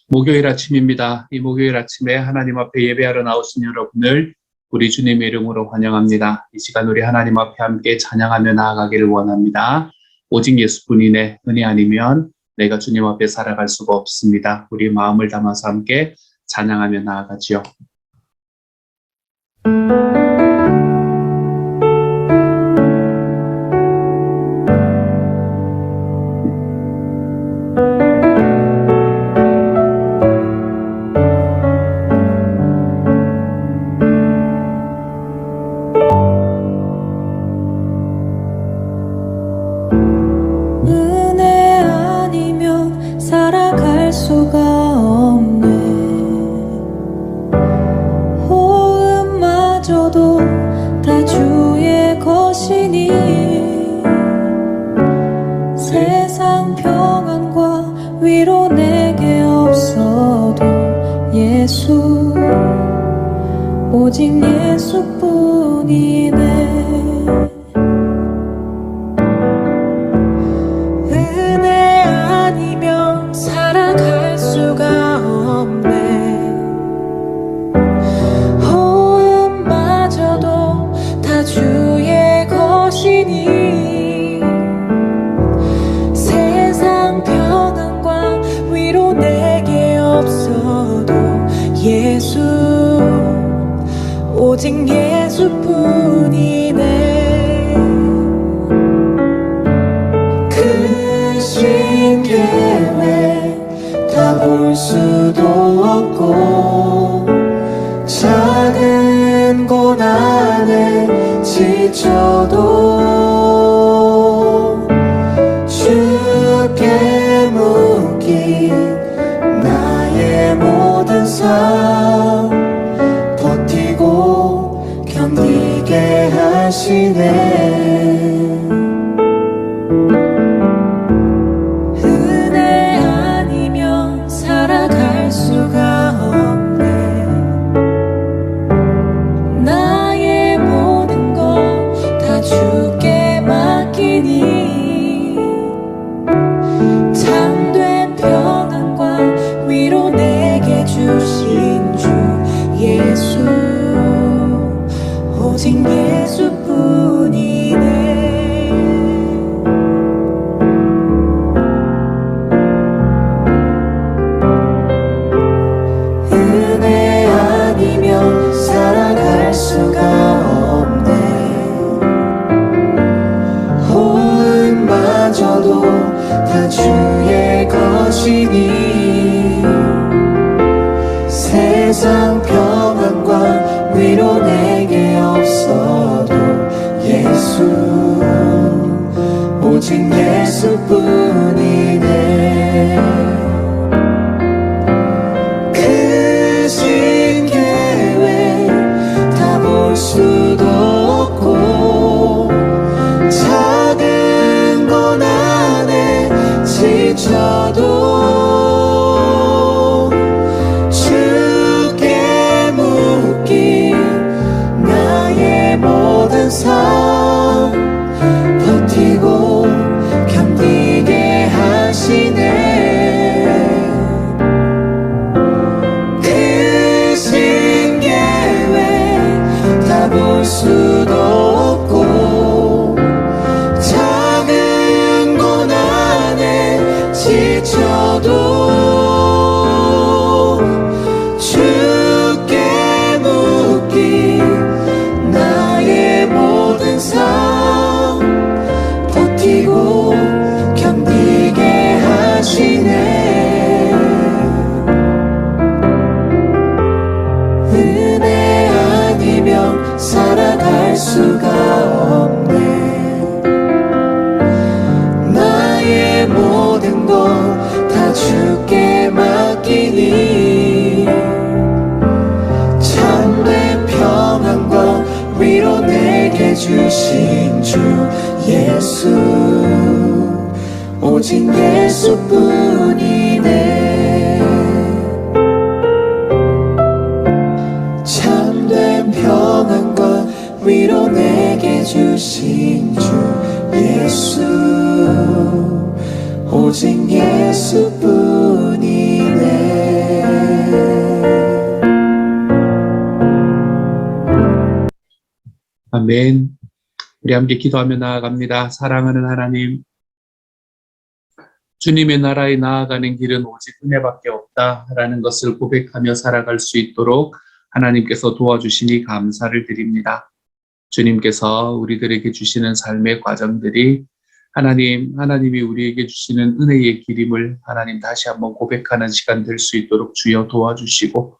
목요일 아침입니다. 이 목요일 아침에 하나님 앞에 예배하러 나오신 여러분을 우리 주님의 이름으로 환영합니다. 이 시간 우리 하나님 앞에 함께 찬양하며 나아가기를 원합니다. 오직 예수뿐이네 은혜 아니면 내가 주님 앞에 살아갈 수가 없습니다. 우리 마음을 담아서 함께 찬양하며 나아가지요. 은혜 아니면 살아갈 수가 없네. 호흡마저도 다 주의 것이니 세상 평안과 위로 내게 없어도 예수, 오직 예수뿐이네. 은혜 아니면 살아갈 수가 없네. 호흡마저도 다 주의 것이니 세상 평안과 위로 내게 없어도 예수, 오직 예수뿐이네. 크신 계획 다 볼 수도 없고 작은 고난에 지쳐도 주께 묶인 나의 모든 삶 버티고 견디게 하시네. 은혜 아니면 살아갈 수가 없네. 나의 모든 것 다 주께 맡기니 참된 평안과 위로 내게 주신 주 예수, 오직 예수뿐이네. 은혜 아니면 살아갈 수가 없네. 호흡마저도 다 주의 것이니 세상 평안과 위로 내게 없어도 예수, 오직 예수뿐이네. 크신 계획 다 볼 수도 없고 작은 고난에 지쳐도 주께 묶인 나의 모든 삶 버티고 견디게 하시네. 크신 계획 다 볼 수도 없고 작은 고난에 지쳐도 주께 묶인 나의 모든 삶 버티고 견디게 하시네. 은혜 아니면 살아갈 수가 없네. 나의 모든 것 다 주께 맡기니 참된 평안과 위로 내게 주신 주 예수, 오직 예수뿐이네. 참된 평안과 위로 내게 주신 주 예수, 오직 예수뿐이네. 아멘. 우리 함께 기도하며 나아갑니다. 사랑하는 하나님, 주님의 나라에 나아가는 길은 오직 은혜밖에 없다라는 것을 고백하며 살아갈 수 있도록 하나님께서 도와주시니 감사를 드립니다. 주님께서 우리들에게 주시는 삶의 과정들이 하나님이 우리에게 주시는 은혜의 길임을 하나님 다시 한번 고백하는 시간 될 수 있도록 주여 도와주시고,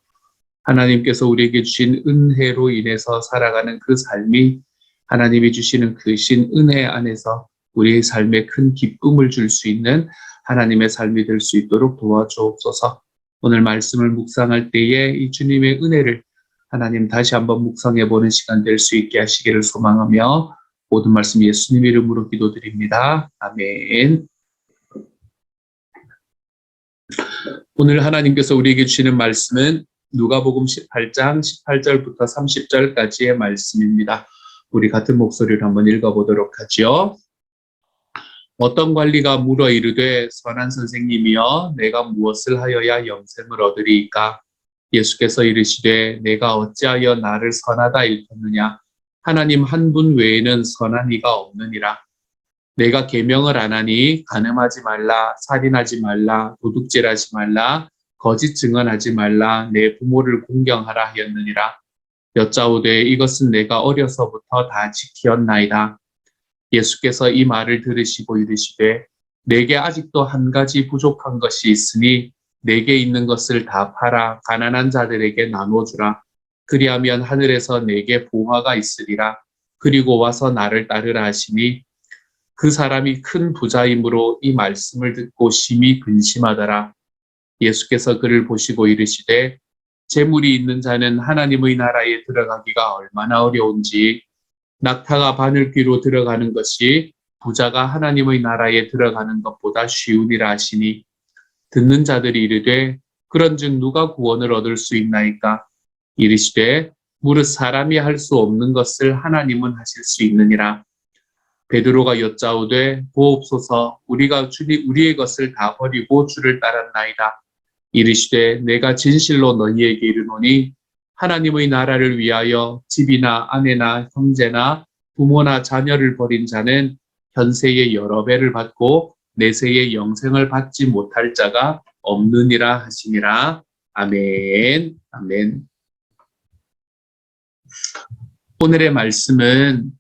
하나님께서 우리에게 주신 은혜로 인해서 살아가는 그 삶이 하나님이 주시는 그 신 은혜 안에서 우리의 삶에 큰 기쁨을 줄 수 있는 하나님의 삶이 될 수 있도록 도와주옵소서. 오늘 말씀을 묵상할 때에 이 주님의 은혜를 하나님 다시 한번 묵상해 보는 시간 될 수 있게 하시기를 소망하며 모든 말씀 예수님 이름으로 기도드립니다. 아멘. 오늘 하나님께서 우리에게 주시는 말씀은 누가복음 18장 18절부터 30절까지의 말씀입니다. 우리 같은 목소리로 한번 읽어보도록 하죠. 어떤 관리가 물어 이르되 선한 선생님이여 내가 무엇을 하여야 영생을 얻으리이까? 예수께서 이르시되 내가 어찌하여 나를 선하다 일컫느냐? 하나님 한 분 외에는 선한 이가 없느니라. 내가 계명을 안 하니 간음하지 말라, 살인하지 말라, 도둑질하지 말라, 거짓 증언하지 말라, 내 부모를 공경하라 하였느니라. 여짜오되 이것은 내가 어려서부터 다 지키었나이다. 예수께서 이 말을 들으시고 이르시되 내게 아직도 한 가지 부족한 것이 있으니 내게 있는 것을 다 팔아 가난한 자들에게 나눠주라. 그리하면 하늘에서 내게 보화가 있으리라. 그리고 와서 나를 따르라 하시니 그 사람이 큰 부자이므로 이 말씀을 듣고 심히 근심하더라. 예수께서 그를 보시고 이르시되 재물이 있는 자는 하나님의 나라에 들어가기가 얼마나 어려운지 낙타가 바늘귀로 들어가는 것이 부자가 하나님의 나라에 들어가는 것보다 쉬우니라 하시니 듣는 자들이 이르되 그런즉 누가 구원을 얻을 수 있나이까? 이르시되 무릇 사람이 할 수 없는 것을 하나님은 하실 수 있느니라. 베드로가 여짜오되 보옵소서 우리가 우리의 것을 다 버리고 주를 따랐나이다. 이르시되 내가 진실로 너희에게 이르노니 하나님의 나라를 위하여 집이나 아내나 형제나 부모나 자녀를 버린 자는 현세의 여러 배를 받고 내세의 영생을 받지 못할 자가 없느니라 하시니라. 아멘. 아멘. 오늘의 말씀은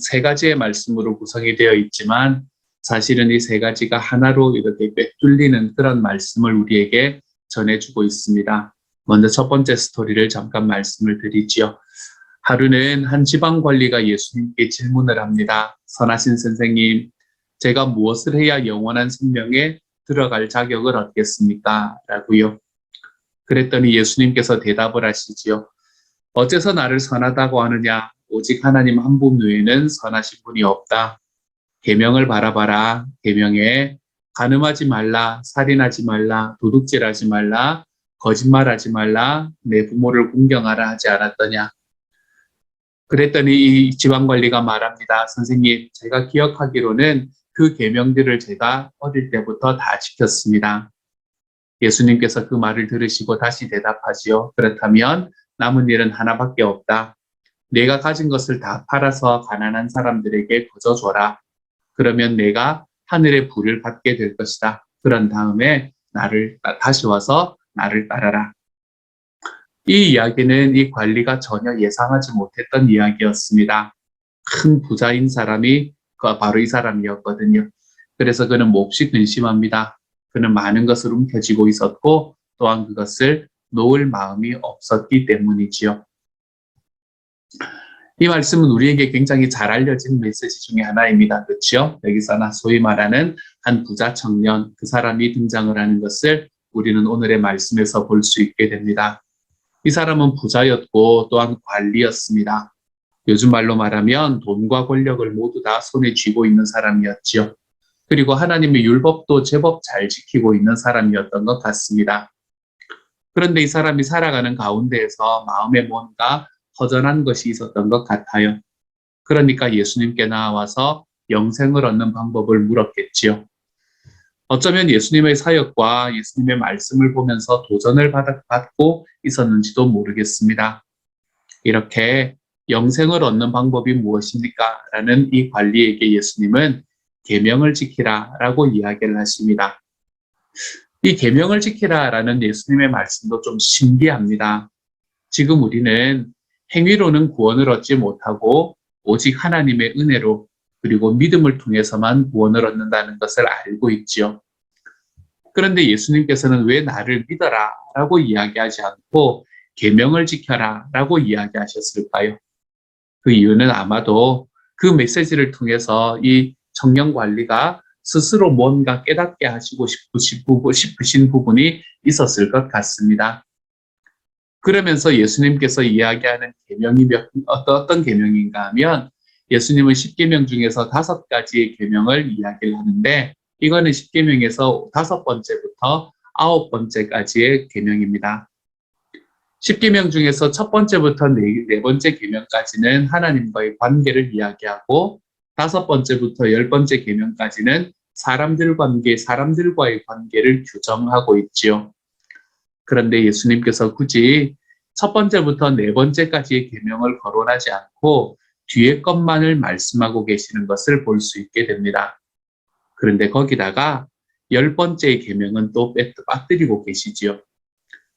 세 가지의 말씀으로 구성이 되어 있지만 사실은 이 세 가지가 하나로 이렇게 꿰뚫리는 그런 말씀을 우리에게 전해주고 있습니다. 먼저 첫 번째 스토리를 잠깐 말씀을 드리지요. 하루는 한 지방관리가 예수님께 질문을 합니다. 선하신 선생님, 제가 무엇을 해야 영원한 생명에 들어갈 자격을 얻겠습니까? 라고요. 그랬더니 예수님께서 대답을 하시지요. 어째서 나를 선하다고 하느냐? 오직 하나님 한 분 외에는 선하신 분이 없다. 계명을 바라봐라. 계명에 간음하지 말라, 살인하지 말라, 도둑질하지 말라, 거짓말하지 말라, 내 부모를 공경하라 하지 않았더냐. 그랬더니 이 지방관리가 말합니다. 선생님, 제가 기억하기로는 그 계명들을 제가 어릴 때부터 다 지켰습니다. 예수님께서 그 말을 들으시고 다시 대답하지요. 그렇다면 남은 일은 하나밖에 없다. 내가 가진 것을 다 팔아서 가난한 사람들에게 거저 줘라. 그러면 내가 하늘의 부를 받게 될 것이다. 그런 다음에 다시 와서 나를 따라라. 이 이야기는 이 관리가 전혀 예상하지 못했던 이야기였습니다. 큰 부자인 사람이 바로 이 사람이었거든요. 그래서 그는 몹시 근심합니다. 그는 많은 것을 움켜쥐고 있었고 또한 그것을 놓을 마음이 없었기 때문이지요. 이 말씀은 우리에게 굉장히 잘 알려진 메시지 중에 하나입니다. 그렇죠? 여기서나 소위 말하는 한 부자 청년, 그 사람이 등장을 하는 것을 우리는 오늘의 말씀에서 볼 수 있게 됩니다. 이 사람은 부자였고 또한 관리였습니다. 요즘 말로 말하면 돈과 권력을 모두 다 손에 쥐고 있는 사람이었지요. 그리고 하나님의 율법도 제법 잘 지키고 있는 사람이었던 것 같습니다. 그런데 이 사람이 살아가는 가운데에서 마음에 뭔가 허전한 것이 있었던 것 같아요. 그러니까 예수님께 나와서 영생을 얻는 방법을 물었겠지요. 어쩌면 예수님의 사역과 예수님의 말씀을 보면서 도전을 받고 있었는지도 모르겠습니다. 이렇게 영생을 얻는 방법이 무엇입니까? 라는 이 관리에게 예수님은 계명을 지키라 라고 이야기를 하십니다. 이 계명을 지키라 라는 예수님의 말씀도 좀 신기합니다. 지금 우리는 행위로는 구원을 얻지 못하고 오직 하나님의 은혜로 그리고 믿음을 통해서만 구원을 얻는다는 것을 알고 있지요. 그런데 예수님께서는 왜 나를 믿어라 라고 이야기하지 않고 계명을 지켜라 라고 이야기하셨을까요? 그 이유는 아마도 그 메시지를 통해서 이 청년 관리가 스스로 뭔가 깨닫게 하시고 싶으신 부분이 있었을 것 같습니다. 그러면서 예수님께서 이야기하는 계명이 어떤 계명인가 하면 예수님은 10계명 중에서 5가지의 계명을 이야기를 하는데 이거는 10계명에서 5번째부터 9번째까지의 계명입니다. 10계명 중에서 첫 번째부터 네 번째 계명까지는 하나님과의 관계를 이야기하고 5번째부터 10번째 계명까지는 사람들과의 관계를 규정하고 있지요. 그런데 예수님께서 굳이 첫 번째부터 네 번째까지의 계명을 거론하지 않고 뒤에 것만을 말씀하고 계시는 것을 볼 수 있게 됩니다. 그런데 거기다가 10번째의 계명은 또 빠뜨리고 계시지요.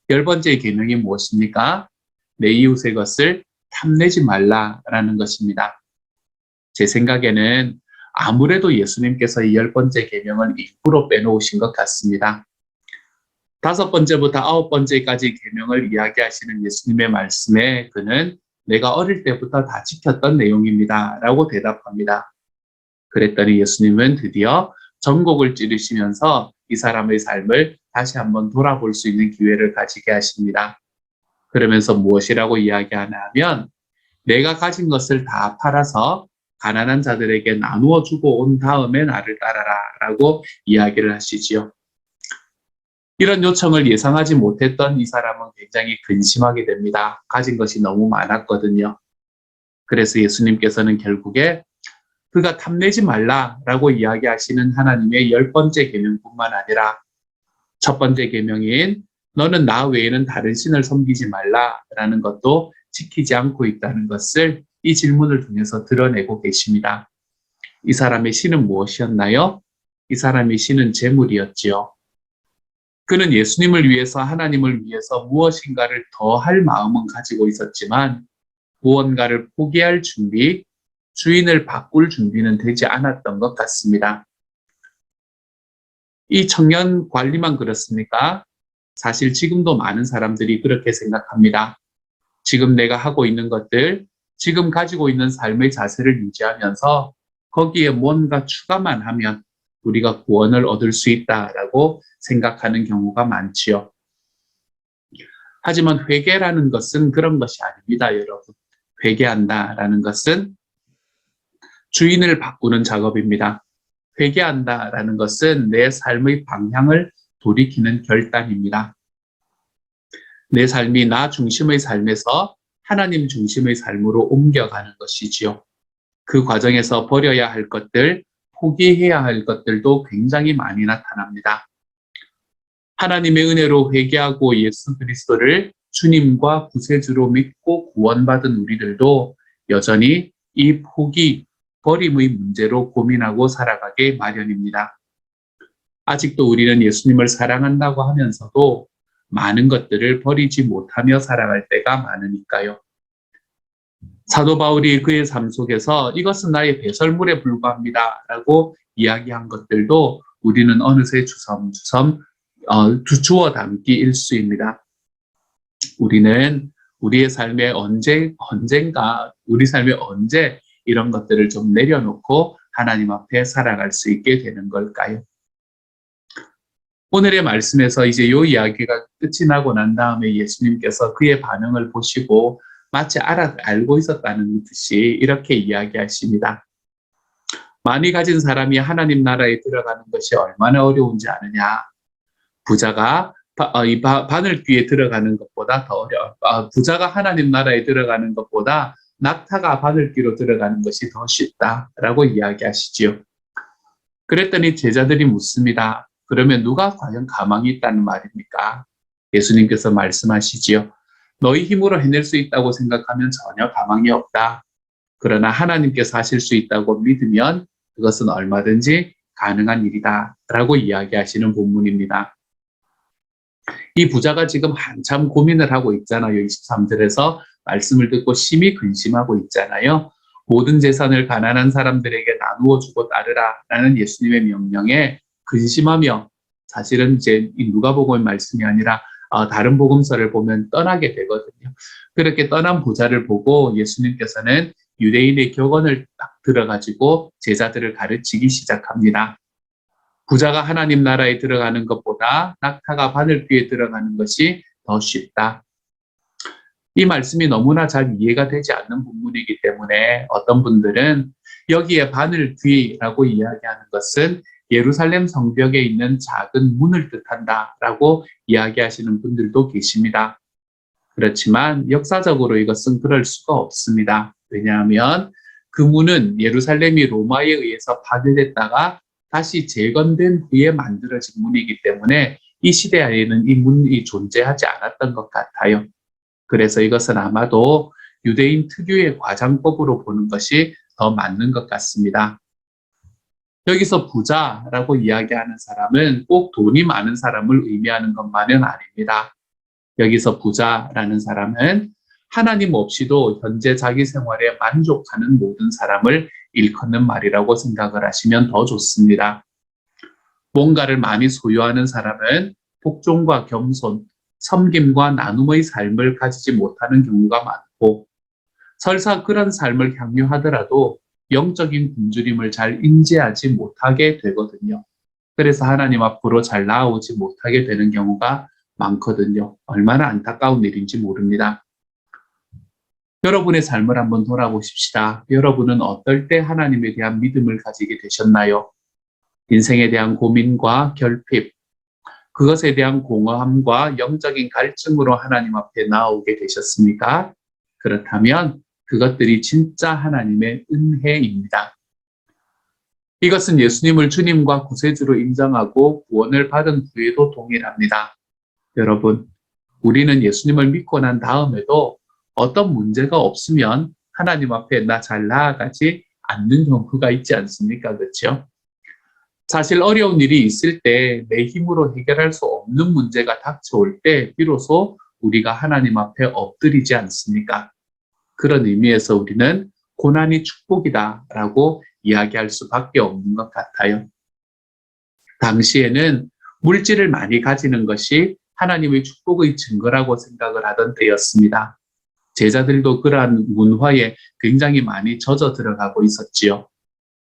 10번째의 계명이 무엇입니까? 내 이웃의 것을 탐내지 말라라는 것입니다. 제 생각에는 아무래도 예수님께서 이 10번째 계명을 일부러 빼놓으신 것 같습니다. 5번째부터 9번째까지 계명을 이야기하시는 예수님의 말씀에 그는 내가 어릴 때부터 다 지켰던 내용입니다 라고 대답합니다. 그랬더니 예수님은 드디어 전곡을 찌르시면서 이 사람의 삶을 다시 한번 돌아볼 수 있는 기회를 가지게 하십니다. 그러면서 무엇이라고 이야기하나 하면 내가 가진 것을 다 팔아서 가난한 자들에게 나누어 주고 온 다음에 나를 따라라 라고 이야기를 하시지요. 이런 요청을 예상하지 못했던 이 사람은 굉장히 근심하게 됩니다. 가진 것이 너무 많았거든요. 그래서 예수님께서는 결국에 그가 탐내지 말라라고 이야기하시는 하나님의 10번째 계명뿐만 아니라 첫 번째 계명인 너는 나 외에는 다른 신을 섬기지 말라라는 것도 지키지 않고 있다는 것을 이 질문을 통해서 드러내고 계십니다. 이 사람의 신은 무엇이었나요? 이 사람의 신은 재물이었지요. 그는 예수님을 위해서 하나님을 위해서 무엇인가를 더 할 마음은 가지고 있었지만 무언가를 포기할 준비, 주인을 바꿀 준비는 되지 않았던 것 같습니다. 이 청년 관리만 그렇습니까? 사실 지금도 많은 사람들이 그렇게 생각합니다. 지금 내가 하고 있는 것들, 지금 가지고 있는 삶의 자세를 유지하면서 거기에 뭔가 추가만 하면 우리가 구원을 얻을 수 있다라고 생각하는 경우가 많지요. 하지만 회개라는 것은 그런 것이 아닙니다, 여러분. 회개한다라는 것은 주인을 바꾸는 작업입니다. 회개한다라는 것은 내 삶의 방향을 돌이키는 결단입니다. 내 삶이 나 중심의 삶에서 하나님 중심의 삶으로 옮겨가는 것이지요. 그 과정에서 버려야 할 것들, 포기해야 할 것들도 굉장히 많이 나타납니다. 하나님의 은혜로 회개하고 예수 그리스도를 주님과 구세주로 믿고 구원받은 우리들도 여전히 이 포기, 버림의 문제로 고민하고 살아가게 마련입니다. 아직도 우리는 예수님을 사랑한다고 하면서도 많은 것들을 버리지 못하며 살아갈 때가 많으니까요. 사도 바울이 그의 삶 속에서 이것은 나의 배설물에 불과합니다 라고 이야기한 것들도 우리는 어느새 주섬주섬 주워 담기 일쑤입니다. 우리는 우리의 삶에 언젠가 우리 삶에 언제 이런 것들을 좀 내려놓고 하나님 앞에 살아갈 수 있게 되는 걸까요? 오늘의 말씀에서 이제 이 이야기가 끝이 나고 난 다음에 예수님께서 그의 반응을 보시고 마치 알고 있었다는 듯이 이렇게 이야기하십니다. 많이 가진 사람이 하나님 나라에 들어가는 것이 얼마나 어려운지 아느냐. 부자가 바늘귀에 들어가는 것보다 더 어려워. 부자가 하나님 나라에 들어가는 것보다 낙타가 바늘귀로 들어가는 것이 더 쉽다라고 이야기하시지요. 그랬더니 제자들이 묻습니다. 그러면 누가 과연 가망이 있다는 말입니까? 예수님께서 말씀하시지요. 너희 힘으로 해낼 수 있다고 생각하면 전혀 가망이 없다. 그러나 하나님께서 하실 수 있다고 믿으면 그것은 얼마든지 가능한 일이다. 라고 이야기하시는 본문입니다. 이 부자가 지금 한참 고민을 하고 있잖아요. 23절에서 말씀을 듣고 심히 근심하고 있잖아요. 모든 재산을 가난한 사람들에게 나누어 주고 따르라 라는 예수님의 명령에 근심하며 사실은 이제 이 누가복음의 말씀이 아니라 다른 복음서를 보면 떠나게 되거든요. 그렇게 떠난 부자를 보고 예수님께서는 유대인의 격언을 딱 들어가지고 제자들을 가르치기 시작합니다. 부자가 하나님 나라에 들어가는 것보다 낙타가 바늘귀에 들어가는 것이 더 쉽다. 이 말씀이 너무나 잘 이해가 되지 않는 부분이기 때문에 어떤 분들은 여기에 바늘귀라고 이야기하는 것은 예루살렘 성벽에 있는 작은 문을 뜻한다라고 이야기하시는 분들도 계십니다. 그렇지만 역사적으로 이것은 그럴 수가 없습니다. 왜냐하면 그 문은 예루살렘이 로마에 의해서 파괴됐다가 다시 재건된 후에 만들어진 문이기 때문에 이 시대에는 이 문이 존재하지 않았던 것 같아요. 그래서 이것은 아마도 유대인 특유의 과장법으로 보는 것이 더 맞는 것 같습니다. 여기서 부자라고 이야기하는 사람은 꼭 돈이 많은 사람을 의미하는 것만은 아닙니다. 여기서 부자라는 사람은 하나님 없이도 현재 자기 생활에 만족하는 모든 사람을 일컫는 말이라고 생각을 하시면 더 좋습니다. 뭔가를 많이 소유하는 사람은 복종과 겸손, 섬김과 나눔의 삶을 가지지 못하는 경우가 많고 설사 그런 삶을 향유하더라도 영적인 굶주림을 잘 인지하지 못하게 되거든요. 그래서 하나님 앞으로 잘 나아오지 못하게 되는 경우가 많거든요. 얼마나 안타까운 일인지 모릅니다. 여러분의 삶을 한번 돌아보십시다. 여러분은 어떨 때 하나님에 대한 믿음을 가지게 되셨나요? 인생에 대한 고민과 결핍, 그것에 대한 공허함과 영적인 갈증으로 하나님 앞에 나오게 되셨습니까? 그렇다면 그것들이 진짜 하나님의 은혜입니다. 이것은 예수님을 주님과 구세주로 인정하고 구원을 받은 후에도 동일합니다. 여러분, 우리는 예수님을 믿고 난 다음에도 어떤 문제가 없으면 하나님 앞에 나 잘 나아가지 않는 경우가 있지 않습니까? 그렇죠? 사실 어려운 일이 있을 때 내 힘으로 해결할 수 없는 문제가 닥쳐올 때 비로소 우리가 하나님 앞에 엎드리지 않습니까? 그런 의미에서 우리는 고난이 축복이다라고 이야기할 수밖에 없는 것 같아요. 당시에는 물질을 많이 가지는 것이 하나님의 축복의 증거라고 생각을 하던 때였습니다. 제자들도 그러한 문화에 굉장히 많이 젖어 들어가고 있었지요.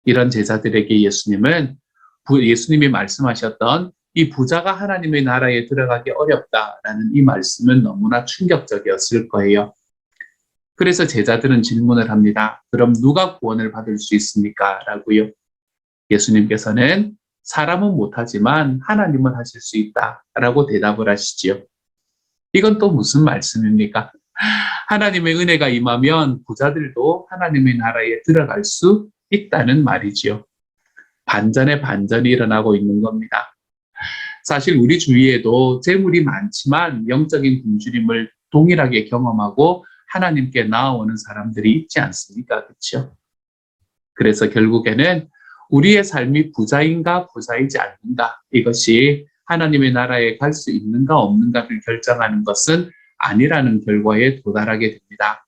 이런 제자들에게 예수님이 말씀하셨던 이 부자가 하나님의 나라에 들어가기 어렵다라는 이 말씀은 너무나 충격적이었을 거예요. 그래서 제자들은 질문을 합니다. 그럼 누가 구원을 받을 수 있습니까? 라고요. 예수님께서는 사람은 못하지만 하나님은 하실 수 있다 라고 대답을 하시지요. 이건 또 무슨 말씀입니까? 하나님의 은혜가 임하면 부자들도 하나님의 나라에 들어갈 수 있다는 말이지요. 반전의 반전이 일어나고 있는 겁니다. 사실 우리 주위에도 재물이 많지만 영적인 굶주림을 동일하게 경험하고 하나님께 나아오는 사람들이 있지 않습니까? 그렇죠? 그래서 결국에는 우리의 삶이 부자인가 부자이지 않는가, 이것이 하나님의 나라에 갈 수 있는가 없는가를 결정하는 것은 아니라는 결과에 도달하게 됩니다.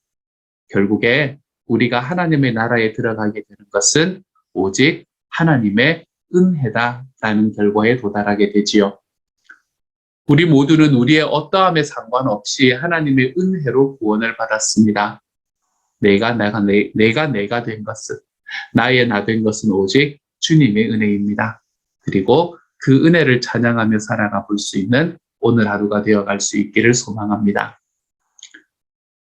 결국에 우리가 하나님의 나라에 들어가게 되는 것은 오직 하나님의 은혜다라는 결과에 도달하게 되지요. 우리 모두는 우리의 어떠함에 상관없이 하나님의 은혜로 구원을 받았습니다. 내가 된 것은, 나의 나 된 것은 오직 주님의 은혜입니다. 그리고 그 은혜를 찬양하며 살아가 볼 수 있는 오늘 하루가 되어갈 수 있기를 소망합니다.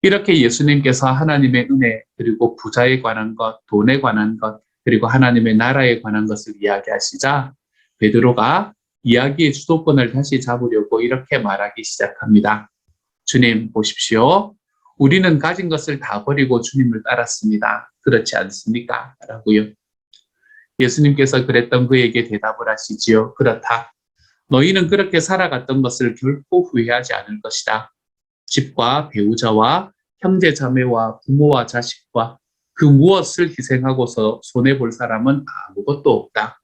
이렇게 예수님께서 하나님의 은혜, 그리고 부자에 관한 것, 돈에 관한 것, 그리고 하나님의 나라에 관한 것을 이야기하시자 베드로가 이야기의 주도권을 다시 잡으려고 이렇게 말하기 시작합니다. 주님 보십시오. 우리는 가진 것을 다 버리고 주님을 따랐습니다. 그렇지 않습니까? 라고요. 예수님께서 그랬던 그에게 대답을 하시지요. 그렇다. 너희는 그렇게 살아갔던 것을 결코 후회하지 않을 것이다. 집과 배우자와 형제 자매와 부모와 자식과 그 무엇을 희생하고서 손해볼 사람은 아무것도 없다.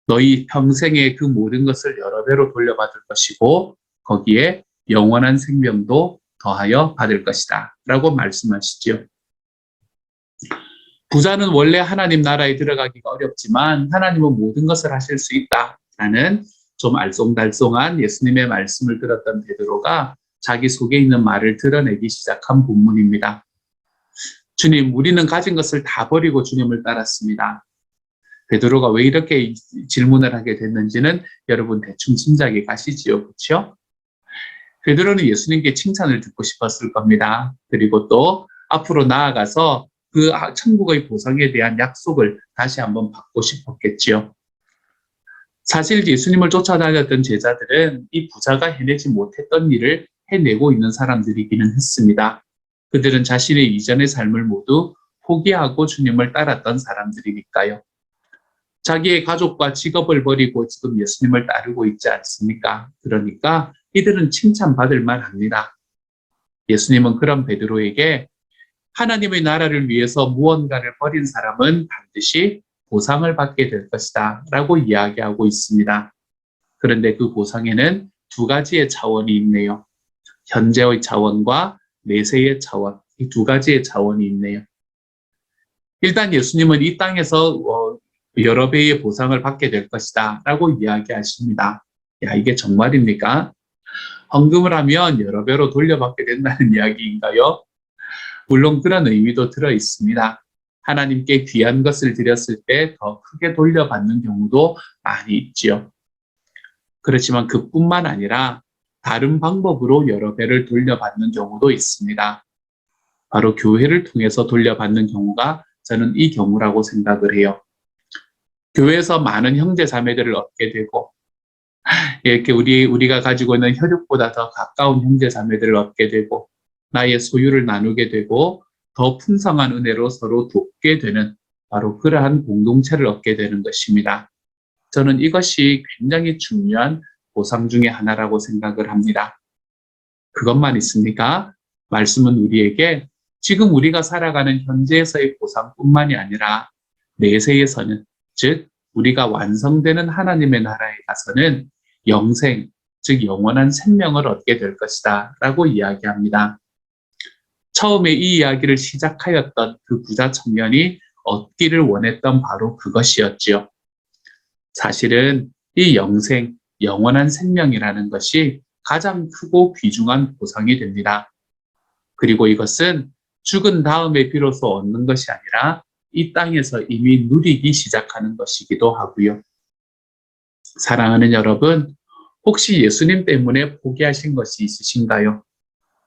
너희 평생에 그 모든 것을 여러 배로 돌려받을 것이고 거기에 영원한 생명도 더하여 받을 것이다. 라고 말씀하시죠. 부자는 원래 하나님 나라에 들어가기가 어렵지만 하나님은 모든 것을 하실 수 있다라는 좀 알쏭달쏭한 예수님의 말씀을 들었던 베드로가 자기 속에 있는 말을 드러내기 시작한 본문입니다. 주님, 우리는 가진 것을 다 버리고 주님을 따랐습니다. 베드로가 왜 이렇게 질문을 하게 됐는지는 여러분 대충 짐작이 가시지요, 그렇죠? 베드로는 예수님께 칭찬을 듣고 싶었을 겁니다. 그리고 또 앞으로 나아가서 그 천국의 보상에 대한 약속을 다시 한번 받고 싶었겠지요. 사실 예수님을 쫓아다녔던 제자들은 이 부자가 해내지 못했던 일을 해내고 있는 사람들이기는 했습니다. 그들은 자신의 이전의 삶을 모두 포기하고 주님을 따랐던 사람들이니까요. 자기의 가족과 직업을 버리고 지금 예수님을 따르고 있지 않습니까? 그러니까 이들은 칭찬받을 만합니다. 예수님은 그런 베드로에게 하나님의 나라를 위해서 무언가를 버린 사람은 반드시 보상을 받게 될 것이다 라고 이야기하고 있습니다. 그런데 그 보상에는 두 가지의 차원이 있네요. 현재의 차원과 내세의 차원, 이 두 가지의 차원이 있네요. 일단 예수님은 이 땅에서 여러 배의 보상을 받게 될 것이다 라고 이야기하십니다. 야, 이게 정말입니까? 헌금을 하면 여러 배로 돌려받게 된다는 이야기인가요? 물론 그런 의미도 들어 있습니다. 하나님께 귀한 것을 드렸을 때 더 크게 돌려받는 경우도 많이 있지요. 그렇지만 그뿐만 아니라 다른 방법으로 여러 배를 돌려받는 경우도 있습니다. 바로 교회를 통해서 돌려받는 경우가 저는 이 경우라고 생각을 해요. 교회에서 많은 형제 자매들을 얻게 되고 이렇게 우리가 가지고 있는 혈육보다 더 가까운 형제 자매들을 얻게 되고 나의 소유를 나누게 되고 더 풍성한 은혜로 서로 돕게 되는 바로 그러한 공동체를 얻게 되는 것입니다. 저는 이것이 굉장히 중요한 보상 중에 하나라고 생각을 합니다. 그것만 있습니까? 말씀은 우리에게 지금 우리가 살아가는 현재에서의 보상뿐만이 아니라 내세에서는, 즉 우리가 완성되는 하나님의 나라에 가서는 영생, 즉 영원한 생명을 얻게 될 것이다 라고 이야기합니다. 처음에 이 이야기를 시작하였던 그 부자 청년이 얻기를 원했던 바로 그것이었지요. 사실은 이 영생, 영원한 생명이라는 것이 가장 크고 귀중한 보상이 됩니다. 그리고 이것은 죽은 다음에 비로소 얻는 것이 아니라 이 땅에서 이미 누리기 시작하는 것이기도 하고요. 사랑하는 여러분, 혹시 예수님 때문에 포기하신 것이 있으신가요?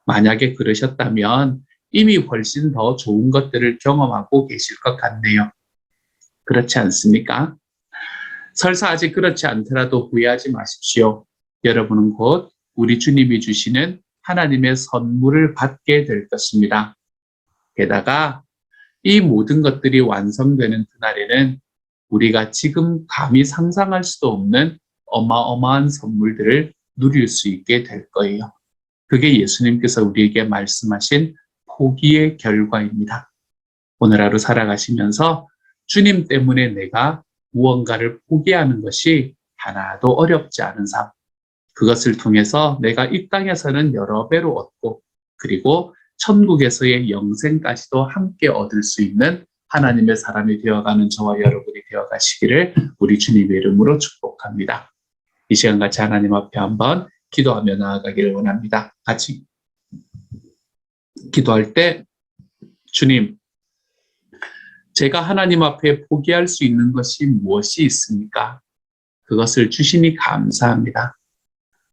만약에 그러셨다면 이미 훨씬 더 좋은 것들을 경험하고 계실 것 같네요. 그렇지 않습니까? 설사 아직 그렇지 않더라도 후회하지 마십시오. 여러분은 곧 우리 주님이 주시는 하나님의 선물을 받게 될 것입니다. 게다가 이 모든 것들이 완성되는 그날에는 우리가 지금 감히 상상할 수도 없는 어마어마한 선물들을 누릴 수 있게 될 거예요. 그게 예수님께서 우리에게 말씀하신 포기의 결과입니다. 오늘 하루 살아가시면서 주님 때문에 내가 무언가를 포기하는 것이 하나도 어렵지 않은 삶, 그것을 통해서 내가 이 땅에서는 여러 배로 얻고 그리고 천국에서의 영생까지도 함께 얻을 수 있는 하나님의 사람이 되어가는 저와 여러분이 되어가시기를 우리 주님의 이름으로 축복합니다. 이 시간 같이 하나님 앞에 한번 기도하며 나아가기를 원합니다. 같이 기도할 때 주님, 제가 하나님 앞에 포기할 수 있는 것이 무엇이 있습니까? 그것을 주시니 감사합니다.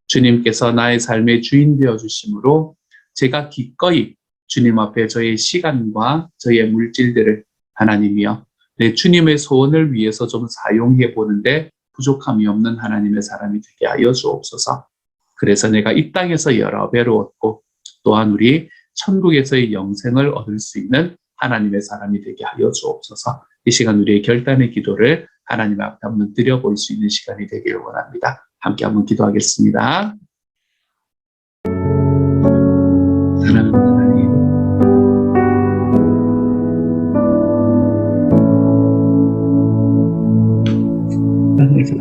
주님께서 나의 삶의 주인 되어주심으로 제가 기꺼이 주님 앞에 저의 시간과 저의 물질들을 하나님이여 내 주님의 소원을 위해서 좀 사용해 보는데 부족함이 없는 하나님의 사람이 되게 하여 주옵소서. 그래서 내가 이 땅에서 여러 배로 얻고 또한 우리 천국에서의 영생을 얻을 수 있는 하나님의 사람이 되게 하여 주옵소서. 이 시간 우리의 결단의 기도를 하나님 앞에 한번 드려볼 수 있는 시간이 되기를 원합니다. 함께 한번 기도하겠습니다. 사랑하는 하나님, 땅에서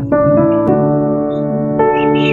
주님,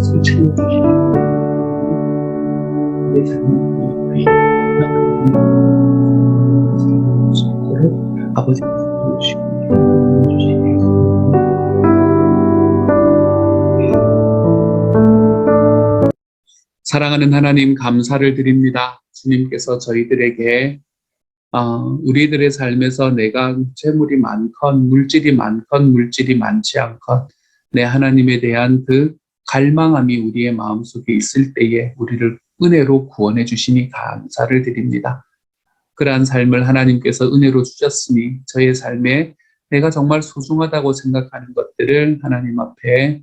우리 주님께서 주시는 내가 하나님을 아버지 사랑하는 하나님, 감사를 드립니다. 주님께서 저희들에게 우리들의 삶에서 내가 재물이 많건 물질이 많건 물질이 많지 않건 내 하나님에 대한 그 갈망함이 우리의 마음속에 있을 때에 우리를 은혜로 구원해 주시니 감사를 드립니다. 그러한 삶을 하나님께서 은혜로 주셨으니 저의 삶에 내가 정말 소중하다고 생각하는 것들을 하나님 앞에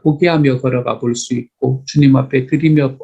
포기하며 걸어가 볼 수 있고 주님 앞에 드리며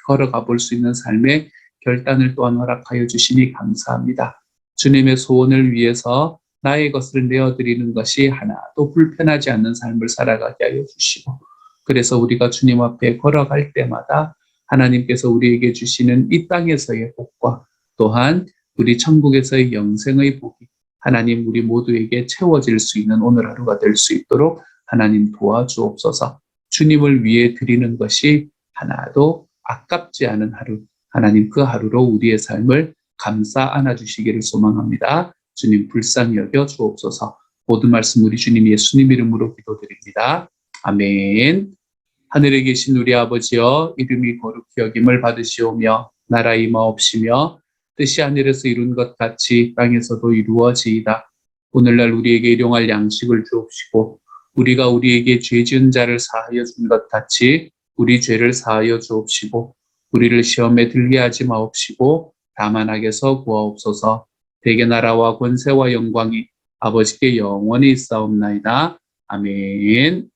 걸어가 볼 수 있는 삶의 결단을 또한 허락하여 주시니 감사합니다. 주님의 소원을 위해서 나의 것을 내어드리는 것이 하나도 불편하지 않는 삶을 살아가게 하여 주시고, 그래서 우리가 주님 앞에 걸어갈 때마다 하나님께서 우리에게 주시는 이 땅에서의 복과 또한 우리 천국에서의 영생의 복이 하나님 우리 모두에게 채워질 수 있는 오늘 하루가 될 수 있도록 하나님 도와주옵소서. 주님을 위해 드리는 것이 하나도 아깝지 않은 하루, 하나님 그 하루로 우리의 삶을 감싸 안아주시기를 소망합니다. 주님 불쌍히 여겨 주옵소서. 모든 말씀 우리 주님 예수님 이름으로 기도드립니다. 아멘. 하늘에 계신 우리 아버지여, 이름이 거룩히 여김을 받으시오며 나라 임하옵시며 뜻이 하늘에서 이룬 것 같이 땅에서도 이루어지이다. 오늘날 우리에게 일용할 양식을 주옵시고 우리가 우리에게 죄 지은 자를 사하여 준 것 같이 우리 죄를 사하여 주옵시고 우리를 시험에 들게 하지 마옵시고 다만 악에서 구하옵소서. 대개 나라와 권세와 영광이 아버지께 영원히 있사옵나이다. 아멘.